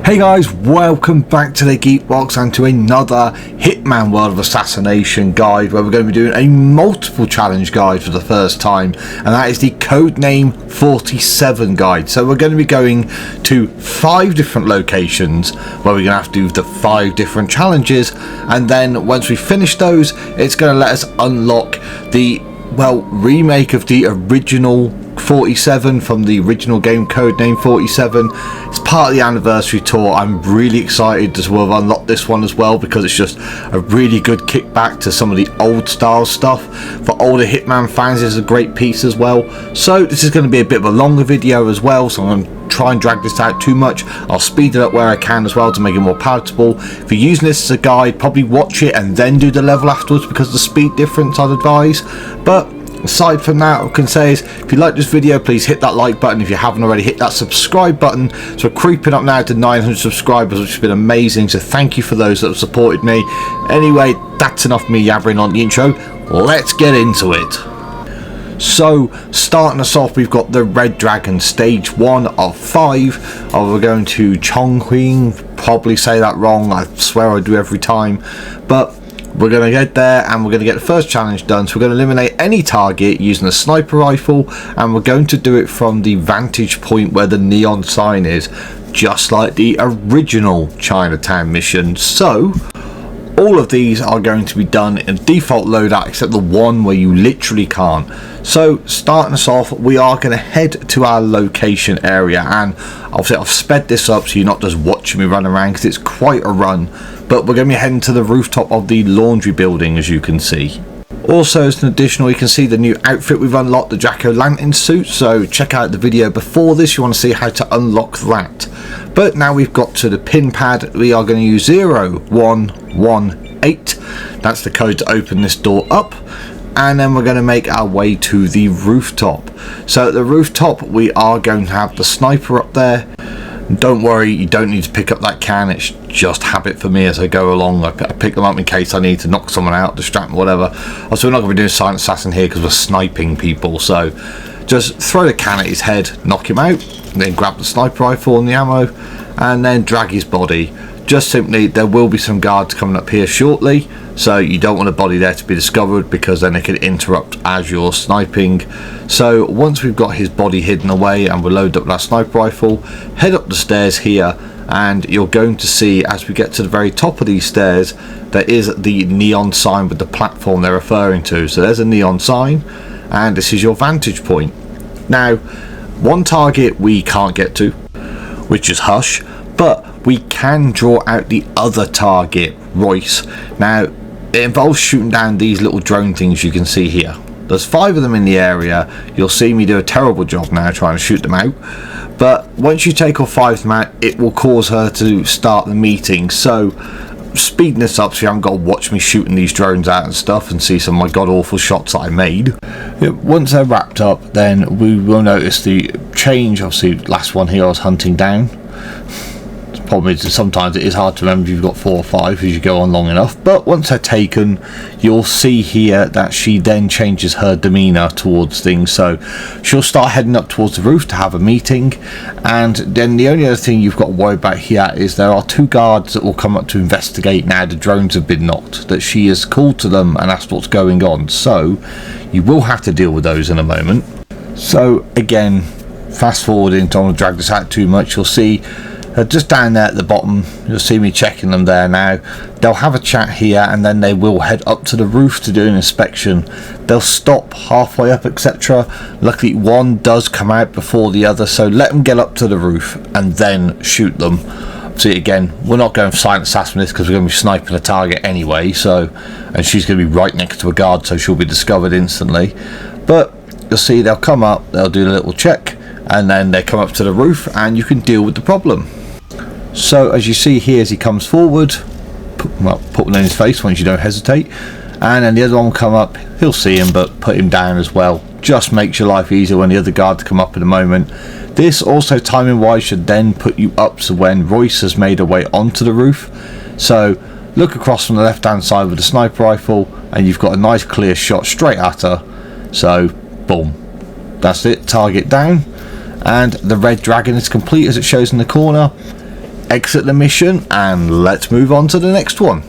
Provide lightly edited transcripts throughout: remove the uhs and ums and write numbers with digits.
Hey guys, welcome back to the Geekbox and to another Hitman World of Assassination guide where we're going to be doing a multiple challenge guide for the first time, and that is the Codename 47 guide. So we're going to be going to 5 different locations where we're going to have to do the 5 different challenges, and then once we finish those, it's going to let us unlock the remake of the original 47 from the original game Codename 47. It's part of the anniversary tour. I'm really excited to have unlocked this one as well because it's just a really good kickback to some of the old style stuff. For older Hitman fans, it's a great piece as well. So this is going to be a bit of a longer video as well, so I'm going to try and drag this out too much. I'll speed it up where I can as well to make it more palatable. If you're using this as a guide, probably watch it and then do the level afterwards because of the speed difference, I'd advise. But aside from that, what I can say is if you like this video, please hit that like button. If you haven't already, hit that subscribe button. So we're creeping up now to 900 subscribers, which has been amazing, so thank you for those that have supported me. Anyway, that's enough of me yabbering on the intro. Let's get into it. So starting us off, we've got the Red Dragon stage 1 of 5. We're going to Chongqing, probably say that wrong, I swear I do every time, but we're going to get there and we're going to get the first challenge done. So we're going to eliminate any target using a sniper rifle, and we're going to do it from the vantage point where the neon sign is, just like the original Chinatown mission. So all of these are going to be done in default loadout except the one where you literally can't. So starting us off, we are going to head to our location area, and obviously I've sped this up so you're not just watching me run around because it's quite a run. But we're going to be heading to the rooftop of the laundry building, as you can see. Also, as an additional, you can see the new outfit we've unlocked, the Jack-o'-lantern suit. So check out the video before this, you want to see how to unlock that. But now we've got to the pin pad, we are going to use 0118. That's the code to open this door up. And then we're going to make our way to the rooftop. So at the rooftop, we are going to have the sniper up there. Don't worry, you don't need to pick up that can, it's just habit for me as I go along. I pick them up in case I need to knock someone out, distract them, whatever. Also, we're not going to be doing silent assassin here because we're sniping people, so just throw the can at his head, knock him out, then grab the sniper rifle and the ammo, and then drag his body. Just simply, there will be some guards coming up here shortly, so you don't want a body there to be discovered because then it could interrupt as you're sniping. So once we've got his body hidden away and we're loaded up with our sniper rifle, head up the stairs here, and you're going to see as we get to the very top of these stairs, there is the neon sign with the platform they're referring to. So there's a neon sign, and this is your vantage point. Now, one target we can't get to, which is Hush, but we can draw out the other target, Royce. Now, it involves shooting down these little drone things you can see here. There's 5 of them in the area. You'll see me do a terrible job now trying to shoot them out. But once you take all 5 of them out, it will cause her to start the meeting. So, speeding this up so you haven't got to watch me shooting these drones out and stuff and see some of my god-awful shots that I made. Once they're wrapped up, then we will notice the change. Obviously, last one here I was hunting down. Problem is sometimes it is hard to remember if you've got 4 or 5 as you go on long enough, but once they're taken, you'll see here that she then changes her demeanor towards things. So she'll start heading up towards the roof to have a meeting, and then the only other thing you've got to worry about here is there are 2 guards that will come up to investigate now the drones have been knocked, that she has called to them and asked what's going on. So you will have to deal with those in a moment. So again, fast forwarding, don't want to drag this out too much, you'll see just down there at the bottom, you'll see me checking them there now. They'll have a chat here and then they will head up to the roof to do an inspection. They'll stop halfway up, etc. Luckily one does come out before the other, so let them get up to the roof and then shoot them. See, again, we're not going for silent assassin this because we're going to be sniping a target anyway, so, and she's going to be right next to a guard, so she'll be discovered instantly. But you'll see they'll come up, they'll do a little check, and then they come up to the roof and you can deal with the problem. So as you see here, as he comes forward, put one in his face once you don't hesitate, and then the other one will come up, he'll see him but put him down as well. Just makes your life easier when the other guards come up in a moment. This also, timing wise, should then put you up to when Royce has made her way onto the roof. So look across from the left hand side with the sniper rifle and you've got a nice clear shot straight at her. So boom, that's it, target down, and the red dragon is complete as it shows in the corner. exit the mission and let's move on to the next one.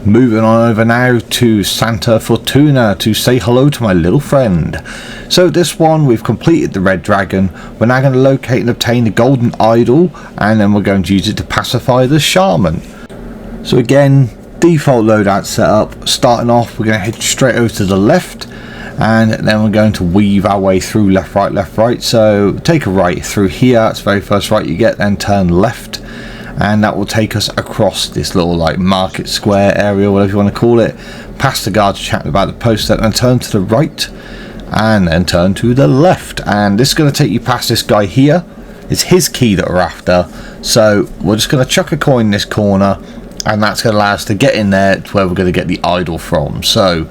Moving on over now to Santa Fortuna to say hello to my little friend. So this one, we've completed the red dragon. We're now going to locate and obtain the golden idol, and then we're going to use it to pacify the shaman. So again, default loadout setup. Starting off, we're going to head straight over to the left, and then we're going to weave our way through left, right. So take a right through here. That's the very first right you get, then turn left. And that will take us across this little like market square area, whatever you want to call it, past the guards chatting about the post, and turn to the right and then turn to the left, and this is going to take you past this guy here. It's his key that we're after, so we're just going to chuck a coin in this corner, and that's going to allow us to get in there to where we're going to get the idol from. So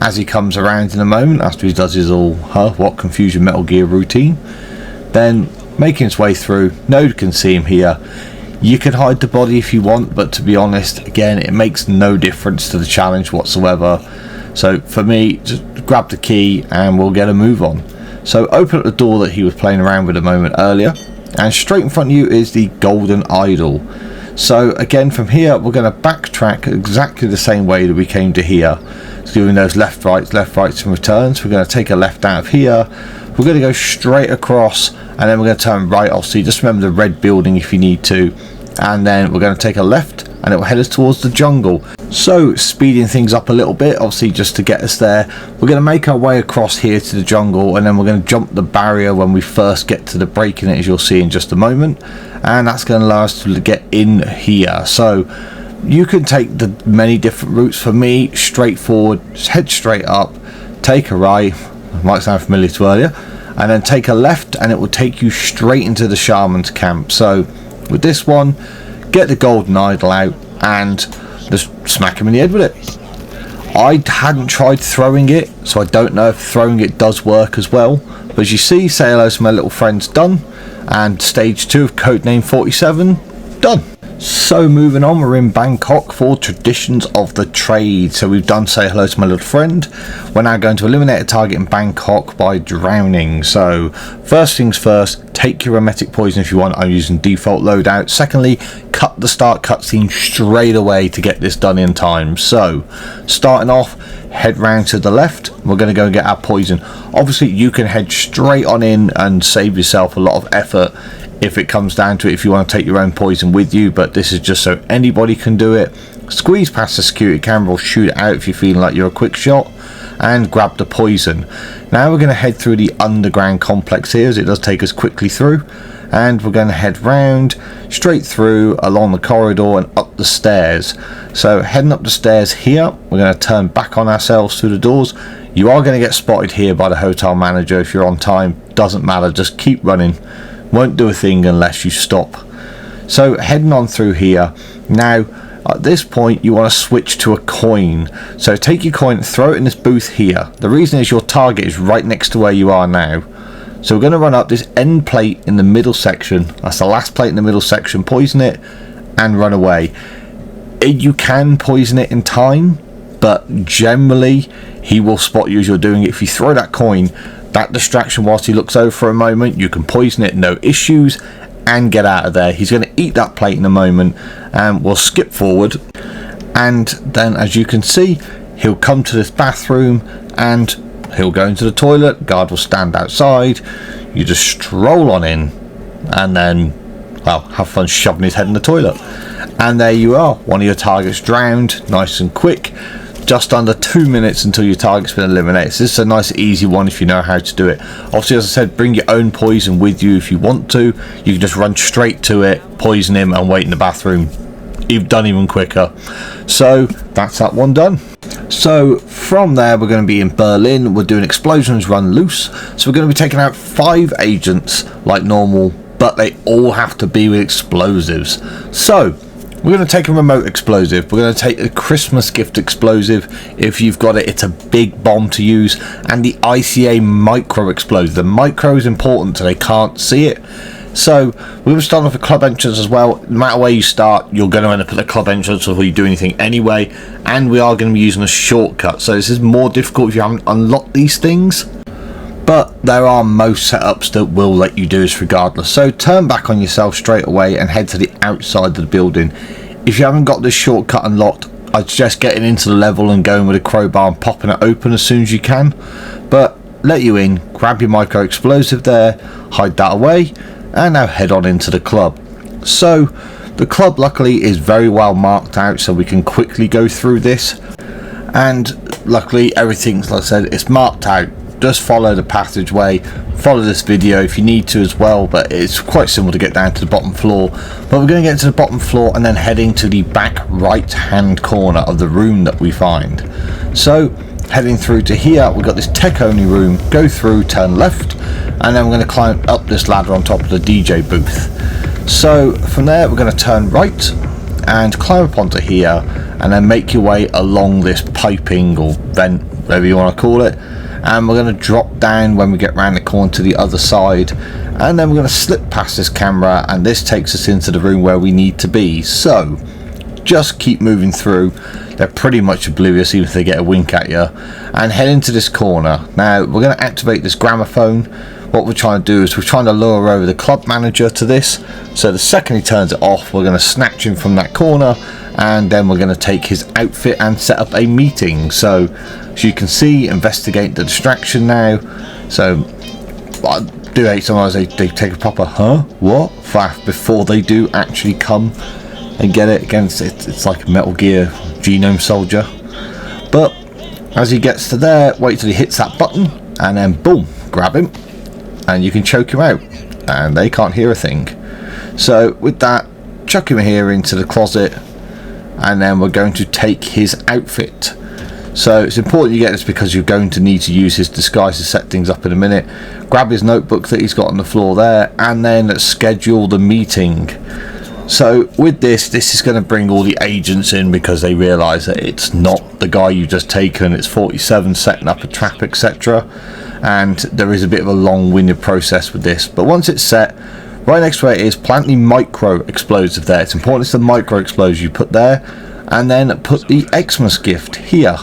as he comes around in a moment, after he does his all what confusion Metal Gear routine, then making his way through, nobody can see him here. You can hide the body if you want, but to be honest, again, it makes no difference to the challenge whatsoever. So for me, just grab the key and we'll get a move on. So open up the door that he was playing around with a moment earlier, and straight in front of you is the golden idol. So again, from here, we're going to backtrack exactly the same way that we came to here. So doing those left rights and returns. We're going to take a left out of here. We're going to go straight across, and then we're going to turn right off. So you just remember the red building if you need to. And then we're going to take a left, and it will head us towards the jungle. So speeding things up a little bit, obviously just to get us there, we're going to make our way across here to the jungle, and then we're going to jump the barrier when we first get to the break in it, as you'll see in just a moment, and that's going to allow us to get in here. So you can take the many different routes. For me, straightforward, just head straight up, take a right, might sound familiar to earlier, and then take a left, and it will take you straight into the shaman's camp. So with this one, get the golden idol out and just smack him in the head with it. I hadn't tried throwing it, so I don't know if throwing it does work as well, but as you see, say hello to my little friends done, and stage 2 of Codename 47 done. So moving on, we're in Bangkok for Traditions of the Trade. So we've done say hello to my little friend. We're now going to eliminate a target in Bangkok by drowning. So first things first, take your emetic poison if you want. I'm using default loadout. Secondly, cut the start cutscene straight away to get this done in time. So starting off, head round to the left. We're going to go and get our poison. Obviously you can head straight on in and save yourself a lot of effort if it comes down to it, if you want to take your own poison with you, but this is just so anybody can do it. Squeeze past the security camera or shoot it out if you're feeling like you're a quick shot, and grab the poison. Now we're going to head through the underground complex here, as it does take us quickly through, and we're going to head round straight through along the corridor and up the stairs. So heading up the stairs here, we're going to turn back on ourselves through the doors. You are going to get spotted here by the hotel manager if you're on time. Doesn't matter, just keep running. Won't do a thing unless you stop. So heading on through here. Now at this point you want to switch to a coin. So take your coin, throw it in this booth here. The reason is your target is right next to where you are now. So we're going to run up this end plate in the middle section. That's the last plate in the middle section. Poison it and run away. You can poison it in time, but generally he will spot you as you're doing it. If you throw that coin, that distraction whilst he looks over for a moment, you can poison it, no issues, and get out of there. He's going to eat that plate in a moment, and we'll skip forward, and then as you can see, he'll come to this bathroom and he'll go into the toilet. Guard will stand outside. You just stroll on in, and then, well, have fun shoving his head in the toilet, and there you are. One of your targets drowned, nice and quick. Just under 2 minutes until your target's been eliminated. So this is a nice easy one if you know how to do it. Obviously, as I said, bring your own poison with you if you want to. You can just run straight to it, poison him, and wait in the bathroom. You've done even quicker. So that's that one done. So from there, we're going to be in Berlin. We're doing explosions run loose. So we're going to be taking out 5 agents like normal, but they all have to be with explosives. So we're going to take a remote explosive. We're going to take a Christmas gift explosive. If you've got it, it's a big bomb to use. And the ICA micro explosive. The micro is important so they can't see it. So we're going to start off with club entrance as well. No matter where you start, you're going to end up at the club entrance before you do anything anyway. And we are going to be using a shortcut. So this is more difficult if you haven't unlocked these things. but there are most setups that will let you do this regardless. So turn back on yourself straight away and head to the outside of the building. If you haven't got this shortcut unlocked, I'd suggest getting into the level and going with a crowbar and popping it open as soon as you can. But let you in, grab your micro explosive there, hide that away, and now head on into the club. So the club luckily is very well marked out, so we can quickly go through this, and luckily everything's, like I said, it's marked out. Just follow the passageway, follow this video if you need to as well, but it's quite simple to get down to the bottom floor. But we're going to get to the bottom floor and then heading to the back right hand corner of the room that we find. So heading through to here, we've got this tech only room, go through, turn left, and then we're going to climb up this ladder on top of the DJ booth. So from there we're going to turn right and climb up onto here, and then make your way along this piping or vent, whatever you want to call it, and we're going to drop down when we get around the corner to the other side, and then we're going to slip past this camera, and this takes us into the room where we need to be. So just keep moving through. They're pretty much oblivious even if they get a wink at you, and head into this corner. Now we're going to activate this gramophone. What we're trying to do is we're trying to lure over the club manager to this, so the second he turns it off, we're going to snatch him from that corner, and then we're going to take his outfit and set up a meeting. So as you can see, investigate the distraction now. So I do hate sometimes they take a proper what faff before they do actually come and get it. Again, it's like a Metal Gear Genome Soldier. But as he gets to there, wait till he hits that button, and then boom, grab him, and you can choke him out, and they can't hear a thing. So with that, chuck him here into the closet, and then we're going to take his outfit. So it's important you get this because you're going to need to use his disguise to set things up in a minute. Grab his notebook that he's got on the floor there, and then schedule the meeting. So with this is going to bring all the agents in because they realise that it's not the guy you've just taken, it's 47 setting up a trap, etc. And there is a bit of a long-winded process with this, but once it's set, right next to it is plant the micro explosive there. It's important it's the micro explosive you put there, and then put the Xmas gift here.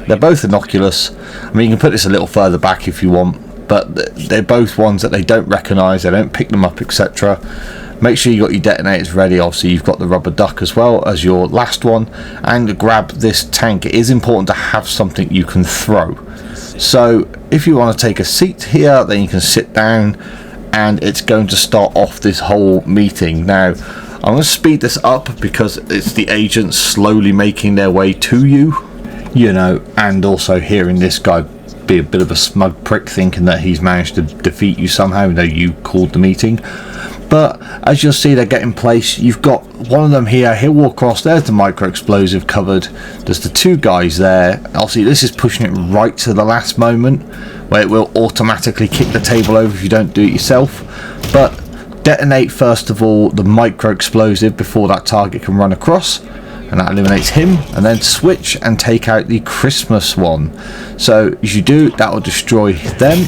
They're both innocuous. I mean, you can put this a little further back if you want, but they're both ones that they don't recognise, they don't pick them up, etc. Make sure you got your detonators ready. Obviously you've got the rubber duck as well as your last one, and grab this tank. It is important to have something you can throw. So if you want to take a seat here, then you can sit down, and it's going to start off this whole meeting. Now I'm going to speed this up because it's the agents slowly making their way to you know, and also hearing this guy be a bit of a smug prick thinking that he's managed to defeat you somehow, even though you called the meeting. But as you'll see, they're getting place. You've got one of them here, he'll walk across, there's the micro explosive covered, there's the two guys there. Obviously this is pushing it right to the last moment where it will automatically kick the table over if you don't do it yourself. But detonate first of all the micro explosive before that target can run across, and that eliminates him, and then switch and take out the Christmas one. So as you do, that will destroy them.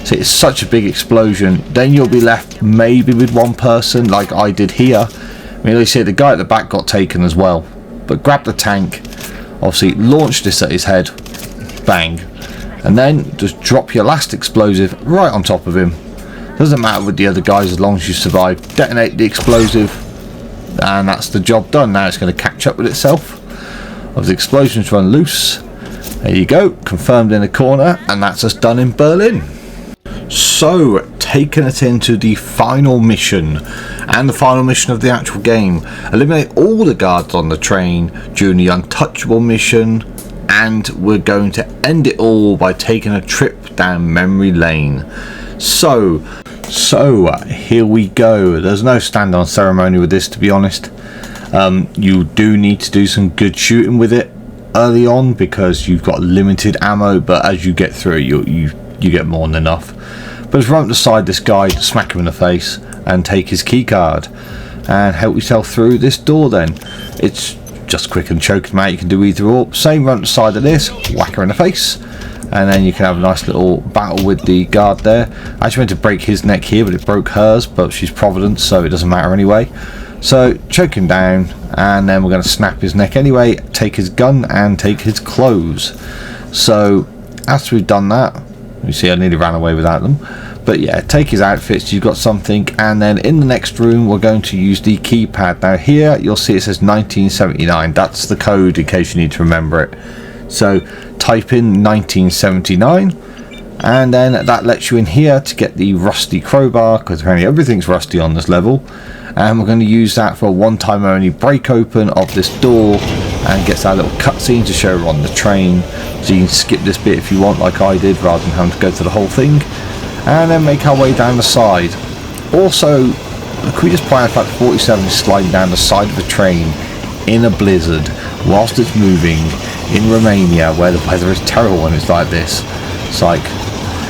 So it's such a big explosion, then you'll be left maybe with one person like I did here. I mean, you see the guy at the back got taken as well, but grab the tank, obviously launch this at his head, bang, and then just drop your last explosive right on top of him. Doesn't matter with the other guys as long as you survive. Detonate the explosive, and that's the job done. Now it's going to catch up with itself. Of the explosions run loose. There you go, confirmed in the corner, and that's us done in Berlin. So taking it into the final mission, and the final mission of the actual game. Eliminate all the guards on the train during the untouchable mission, and we're going to end it all by taking a trip down memory lane. So here we go. There's no stand on ceremony with this, to be honest. You do need to do some good shooting with it early on because you've got limited ammo, but as you get through you get more than enough. But just run beside this guy, smack him in the face, and take his key card and help yourself through this door. Then it's just quick and choke him out. You can do either or. Same, run to the side of this, whack her in the face, and then you can have a nice little battle with the guard there. I actually went to break his neck here, but it broke hers, but she's Providence, so it doesn't matter anyway. So choke him down, and then we're going to snap his neck anyway, take his gun and take his clothes. So after we've done that, You see I nearly ran away without them. But yeah, take his outfits, you've got something. And then in the next room we're going to use the keypad. Now here you'll see it says 1979. That's the code in case you need to remember it. So type in 1979, and then that lets you in here to get the rusty crowbar, because apparently everything's rusty on this level. And we're going to use that for a one-time only break open of this door, and gets that little cutscene to show we're on the train. So you can skip this bit if you want, like I did, rather than having to go through the whole thing. And then make our way down the side. Also, could we just point out the fact 47 is sliding down the side of a train in a blizzard whilst it's moving in Romania, where the weather is terrible when it's like this. It's like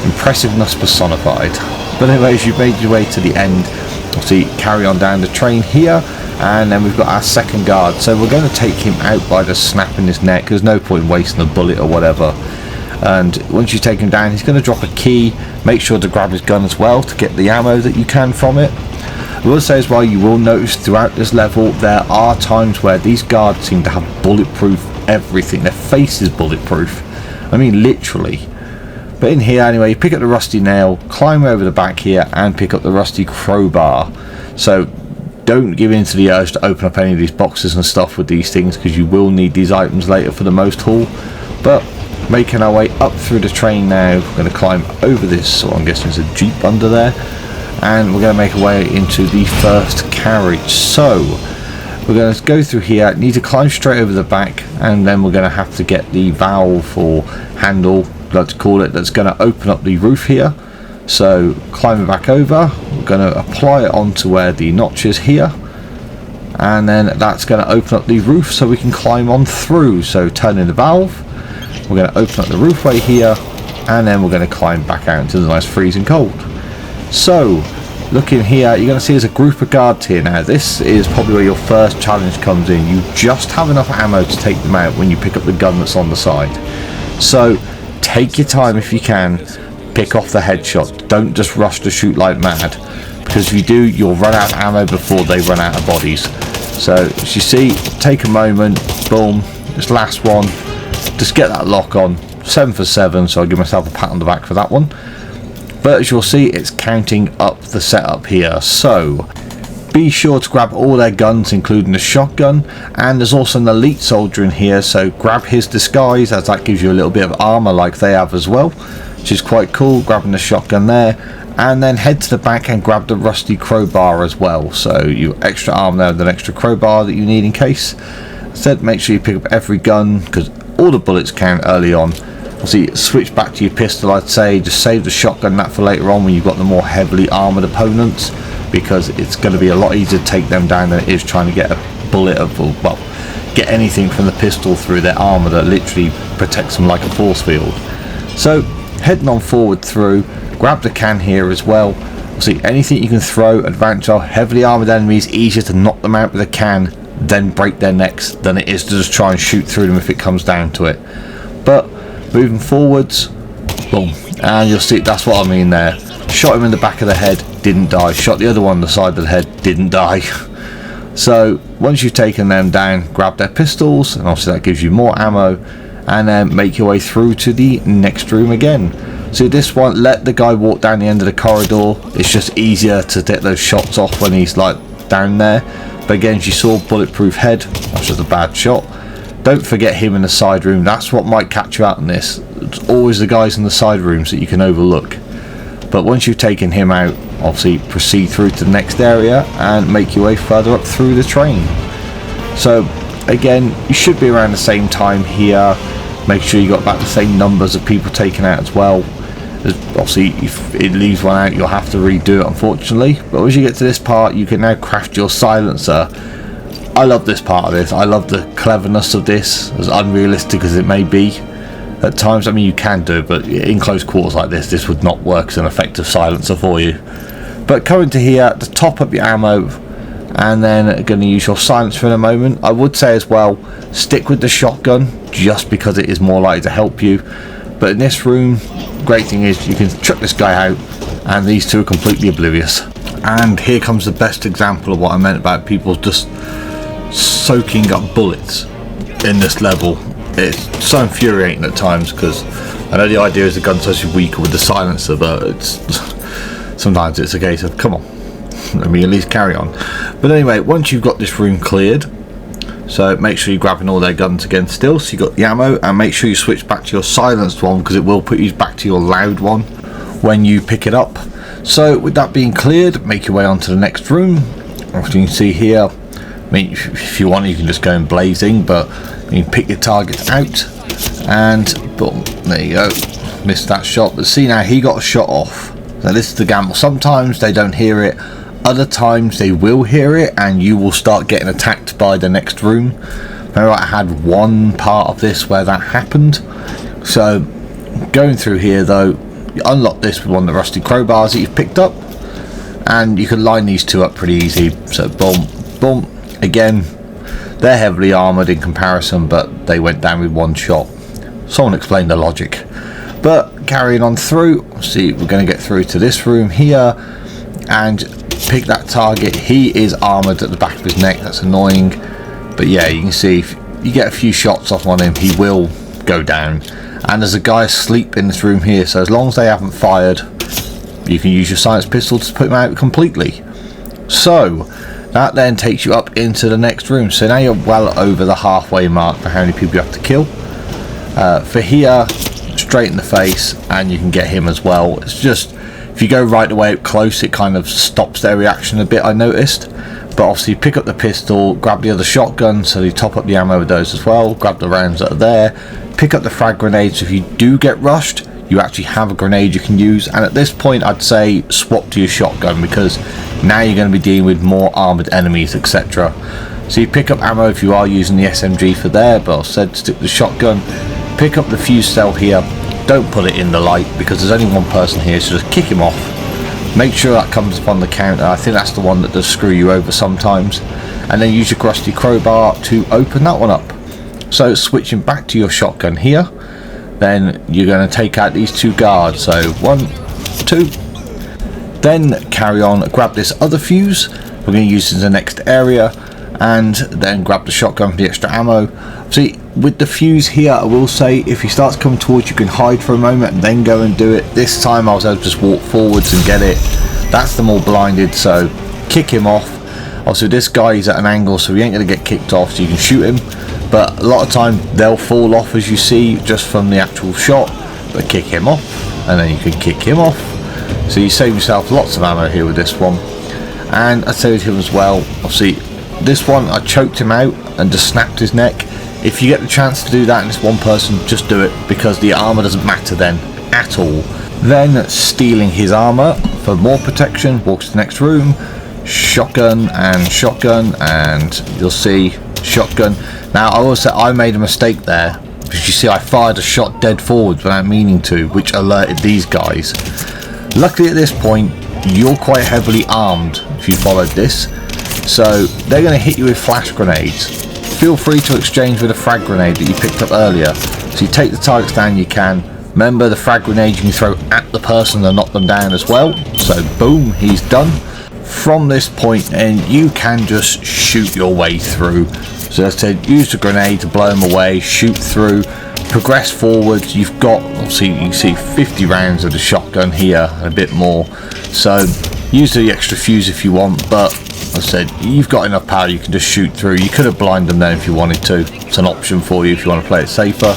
impressiveness personified. But anyways, you've made your way to the end. See, carry on down the train here, and then we've got our second guard. So we're going to take him out by just snapping his neck. There's no point wasting a bullet or whatever. And once you take him down, he's going to drop a key. Make sure to grab his gun as well to get the ammo that you can from it. I will say as well, you will notice throughout this level there are times where these guards seem to have bulletproof everything. Their face is bulletproof. I mean literally. But in here anyway, you pick up the rusty nail, climb over the back here, and pick up the rusty crowbar. So don't give in to the urge to open up any of these boxes and stuff with these things, because you will need these items later for the most haul. But making our way up through the train now, we're going to climb over this, so I'm guessing there's a jeep under there, and we're going to make our way into the first carriage. So we're going to go through here, need to climb straight over the back, and then we're going to have to get the valve or handle, let's call it, that's going to open up the roof here. So climbing back over, we're going to apply it onto where the notch is here, and then that's going to open up the roof so we can climb on through. So turning the valve, we're going to open up the roofway here, and then we're going to climb back out into the nice freezing cold. So looking here, you're going to see there's a group of guards here. Now this is probably where your first challenge comes in. You just have enough ammo to take them out when you pick up the gun that's on the side. So take your time if you can, pick off the headshot. Don't just rush to shoot like mad, because if you do, you'll run out of ammo before they run out of bodies. So as you see, take a moment, boom, this last one, just get that lock on. 7 for 7, so I'll give myself a pat on the back for that one. But as you'll see, it's counting up the setup here, so be sure to grab all their guns, including the shotgun. And there's also an elite soldier in here, so grab his disguise, as that gives you a little bit of armor like they have as well, which is quite cool. Grabbing the shotgun there, and then head to the back and grab the rusty crowbar as well. So you extra armor there with an extra crowbar that you need in case. Instead, make sure you pick up every gun, because all the bullets count early on. Obviously, switch back to your pistol, I'd say. Just save the shotgun that for later on when you've got the more heavily armoured opponents, because it's going to be a lot easier to take them down than it is trying to get a bullet of, well, get anything from the pistol through their armour that literally protects them like a force field. So, heading on forward through, grab the can here as well. Obviously, anything you can throw, advantage of heavily armoured enemies, easier to knock them out with a can, then break their necks, than it is to just try and shoot through them if it comes down to it. But moving forwards, boom, and you'll see that's what I mean there. Shot him in the back of the head, didn't die. Shot the other one on the side of the head, didn't die. So once you've taken them down, grab their pistols, and obviously that gives you more ammo, and then make your way through to the next room again. So this one, let the guy walk down the end of the corridor. It's just easier to get those shots off when he's like down there. But again, as you saw, bulletproof head, that's just a bad shot. Don't forget him in the side room. That's what might catch you out in this. It's always the guys in the side rooms that you can overlook. But once you've taken him out, obviously proceed through to the next area and make your way further up through the train. So again, you should be around the same time here. Make sure you got about the same numbers of people taken out as well. Obviously, if it leaves one out, you'll have to redo it, unfortunately. But as you get to this part, you can now craft your silencer. I love this part of this. I love the cleverness of this, as unrealistic as it may be at times. I mean, you can do it, but in close quarters like this would not work as an effective silencer for you. But coming to here, to top up your ammo, and then going to use your silencer in a moment. I would say as well, stick with the shotgun, just because it is more likely to help you. But in this room, great thing is you can chuck this guy out, and these two are completely oblivious. And here comes the best example of what I meant about people just soaking up bullets in this level. It's so infuriating at times, because I know the idea is the gun's supposed to be weaker with the silencer, but sometimes it's a case of, come on, let me at least carry on. But anyway, once you've got this room cleared, so make sure you're grabbing all their guns again still, so you got the ammo, and make sure you switch back to your silenced one, because it will put you back to your loud one when you pick it up. So with that being cleared, make your way onto the next room. As you can see here, I mean, if you want you can just go in blazing, but you can pick your targets out, and boom, there you go. Missed that shot, but see now he got a shot off. So this is the gamble. Sometimes they don't hear it, other times they will hear it, and you will start getting attacked by the next room. Remember, I had one part of this where that happened. So going through here though, you unlock this with one of the rusty crowbars that you've picked up, and you can line these two up pretty easy. So boom, boom. Again, they're heavily armoured in comparison, but they went down with one shot. Someone explained the logic. But carrying on through, see, we're going to get through to this room here and pick that target. He is armoured at the back of his neck, that's annoying. But yeah, you can see if you get a few shots off on him, he will go down. And there's a guy asleep in this room here, so as long as they haven't fired, you can use your silenced pistol to put him out completely. So that then takes you up into the next room. So now you're well over the halfway mark for how many people you have to kill. For here, straight in the face, and you can get him as well. It's just, if you go right away up close, it kind of stops their reaction a bit, I noticed. But obviously pick up the pistol, grab the other shotgun, so you top up the ammo with those as well, grab the rounds that are there, pick up the frag grenades. So if you do get rushed, you actually have a grenade you can use, and at this point I'd say swap to your shotgun, because now you're going to be dealing with more armoured enemies, etc. So you pick up ammo if you are using the SMG for there, but I said stick with the shotgun. Pick up the fuse cell here, don't put it in the light because there's only one person here, so just kick him off. Make sure that comes up on the counter. I think that's the one that does screw you over sometimes. And then use your rusty crowbar to open that one up. So switching back to your shotgun here, then you're going to take out these two guards. So 1, 2, then carry on, grab this other fuse. We're going to use it in the next area, and then grab the shotgun for the extra ammo. See, with the fuse here, I will say if he starts coming towards you, can hide for a moment and then go and do it. This time I was able to just walk forwards and get it. That's them all blinded, so kick him off. Also, this guy is at an angle, so he ain't going to get kicked off, so you can shoot him. But a lot of time they'll fall off, as you see, just from the actual shot. But kick him off, and then you can kick him off. So you save yourself lots of ammo here with this one. And I saved him as well. Obviously, this one I choked him out and just snapped his neck. If you get the chance to do that and it's one person, just do it, because the armor doesn't matter then at all. Then stealing his armor for more protection, walk to the next room, shotgun, and you'll see shotgun. Now I will say I made a mistake there, because you see I fired a shot dead forwards without meaning to, which alerted these guys. Luckily at this point you're quite heavily armed if you followed this, so they're going to hit you with flash grenades. Feel free to exchange with a frag grenade that you picked up earlier. So you take the targets down you can. Remember, the frag grenade you can throw at the person and knock them down as well. So boom, he's done. From this point and you can just shoot your way through. So as I said, use the grenade to blow them away, shoot through, progress forwards. You've got, obviously you can see 50 rounds of the shotgun here, and a bit more. So use the extra fuse if you want, but I said you've got enough power, you can just shoot through. You could have blinded them then if you wanted to. It's an option for you if you want to play it safer.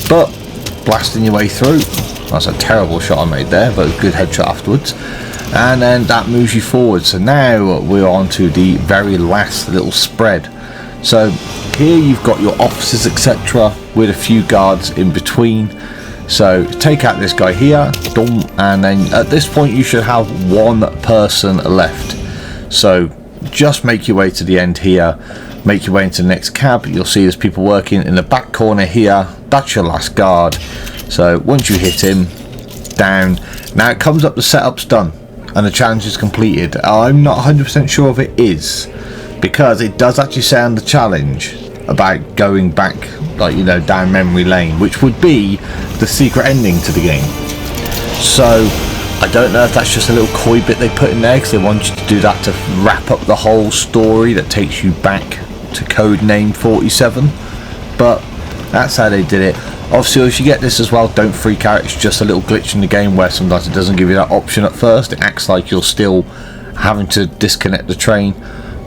But blasting your way through, that's a terrible shot I made there, but a good headshot afterwards. And then that moves you forward. So now we're on to the very last little spread. So here you've got your officers, etc., with a few guards in between. So take out this guy here, done, and then at this point you should have one person left. So just make your way to the end here, make your way into the next cab. You'll see there's people working in the back corner here. That's your last guard. So once you hit him, down. Now it comes up, the setup's done and the challenge is completed. I'm not 100% sure if it is, because it does actually say on the challenge about going back, like, you know, down memory lane, which would be the secret ending to the game. So I don't know if that's just a little coy bit they put in there because they want you to do that to wrap up the whole story that takes you back to Codename 47, but that's how they did it. Obviously, if you get this as well, don't freak out. It's just a little glitch in the game where sometimes it doesn't give you that option at first. It acts like you're still having to disconnect the train.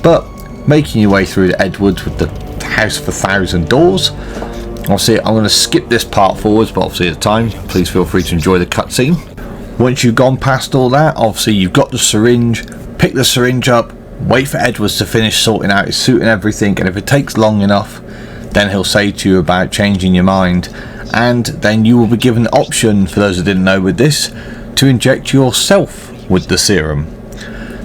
But making your way through the Edwards with the House of 1,000 Doors. Obviously, I'm going to skip this part forwards, but obviously at the time, please feel free to enjoy the cutscene. Once you've gone past all that, obviously you've got the syringe. Pick the syringe up, wait for Edwards to finish sorting out his suit and everything, and if it takes long enough, then he'll say to you about changing your mind, and then you will be given the option, for those who didn't know with this, to inject yourself with the serum.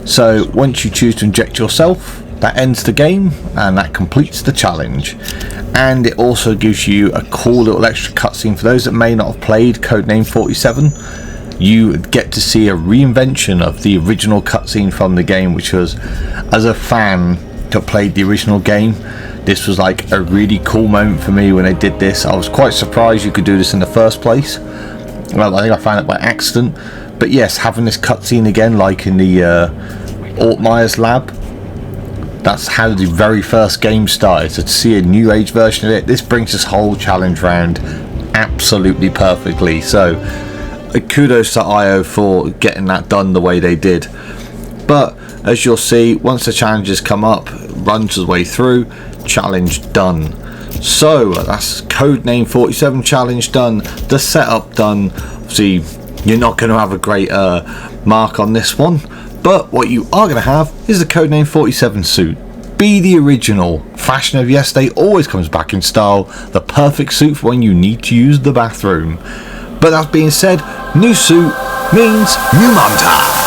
So once you choose to inject yourself, that ends the game and that completes the challenge. And it also gives you a cool little extra cutscene for those that may not have played Codename 47. You get to see a reinvention of the original cutscene from the game, which was, as a fan that played the original game, this was like a really cool moment for me when they did this. I was quite surprised you could do this in the first place. Well, I think I found it by accident. But yes, having this cutscene again, like in the Altmaier's lab, that's how the very first game started. So to see a new age version of it, this brings this whole challenge round absolutely perfectly. So kudos to IO for getting that done the way they did. But as you'll see, once the challenges come up, runs the way through, challenge done. So that's Codename 47 challenge done, the setup done. Obviously you're not going to have a great mark on this one, but what you are going to have is the Codename 47 suit. Be the original. Fashion of yesterday always comes back in style, the perfect suit for when you need to use the bathroom. But that being said, new suit means new Manta.